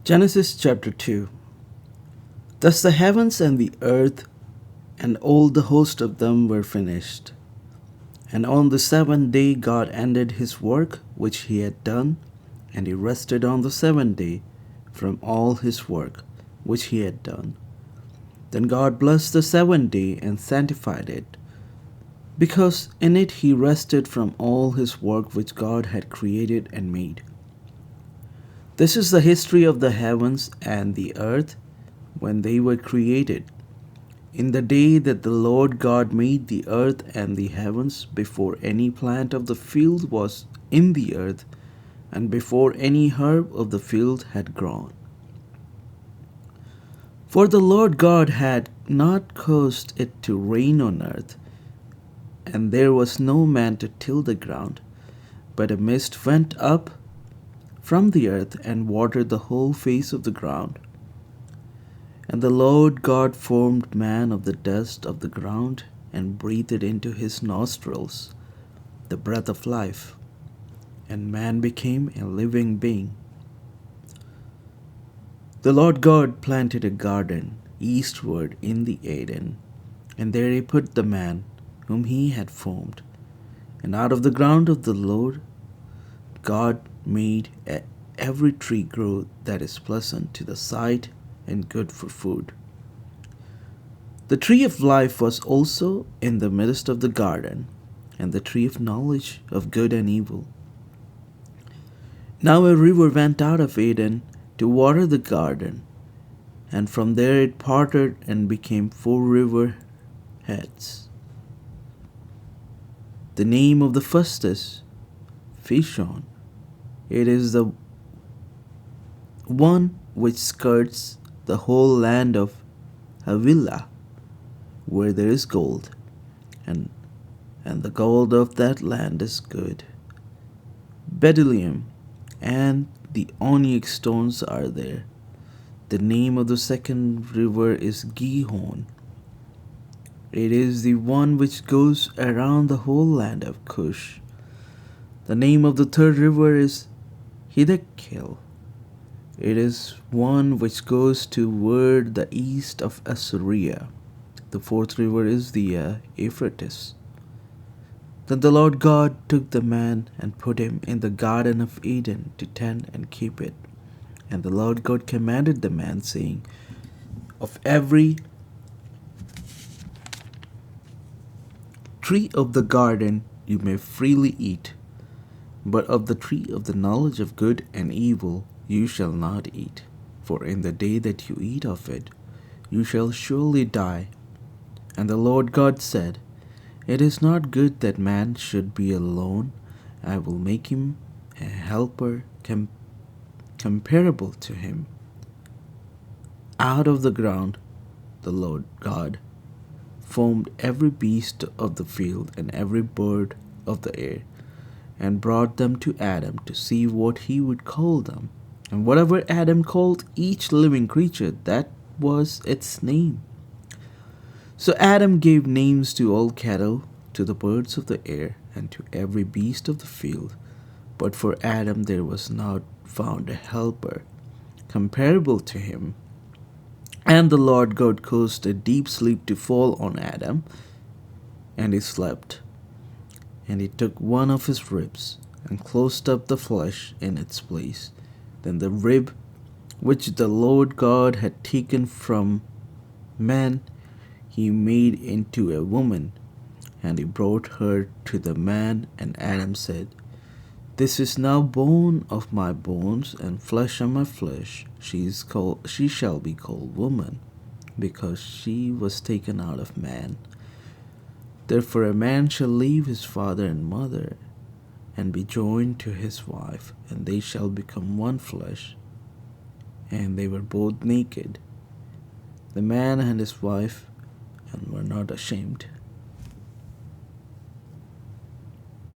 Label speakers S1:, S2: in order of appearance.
S1: Genesis chapter 2. Thus the heavens and the earth and all the host of them were finished. And on the seventh day God ended his work which he had done, and he rested on the seventh day from all his work which he had done. Then God blessed the seventh day and sanctified it, because in it he rested from all his work which God had created and made. This is the history of the heavens and the earth when they were created. In the day that the Lord God made the earth and the heavens, before any plant of the field was in the earth, and before any herb of the field had grown. For the Lord God had not caused it to rain on earth, and there was no man to till the ground, but a mist went up from the earth and watered the whole face of the ground. And the Lord God formed man of the dust of the ground, and breathed into his nostrils the breath of life, and man became a living being. The Lord God planted a garden eastward in the Eden, and there he put the man whom he had formed. And out of the ground of the Lord God made every tree grow that is pleasant to the sight and good for food. The tree of life was also in the midst of the garden, and the tree of knowledge of good and evil. Now a river went out of Eden to water the garden, and from there it parted and became 4 river heads. The name of the first is Fishon. It is the one which skirts the whole land of Havilah, where there is gold, and the gold of that land is good. Bdellium and the onyx stones are there. The name of the second river is Gihon. It is the one which goes around the whole land of Cush. The name of the third river is Hiddekel. It is one which goes toward the east of Assyria. The fourth river is the Euphrates. Then the Lord God took the man and put him in the garden of Eden to tend and keep it. And the Lord God commanded the man, saying, Of every tree of the garden you may freely eat, but of the tree of the knowledge of good and evil you shall not eat. For in the day that you eat of it, you shall surely die. And the Lord God said, It is not good that man should be alone. I will make him a helper comparable to him. Out of the ground the Lord God formed every beast of the field and every bird of the air, and brought them to Adam to see what he would call them. And whatever Adam called each living creature, that was its name. So Adam gave names to all cattle, to the birds of the air, and to every beast of the field. But for Adam there was not found a helper comparable to him. And the Lord God caused a deep sleep to fall on Adam, and he slept. And he took one of his ribs, and closed up the flesh in its place. Then the rib which the Lord God had taken from man, he made into a woman, and he brought her to the man. And Adam said, This is now bone of my bones and flesh of my flesh. She shall be called woman, because she was taken out of man. Therefore a man shall leave his father and mother, and be joined to his wife, and they shall become one flesh. And they were both naked, the man and his wife, and were not ashamed.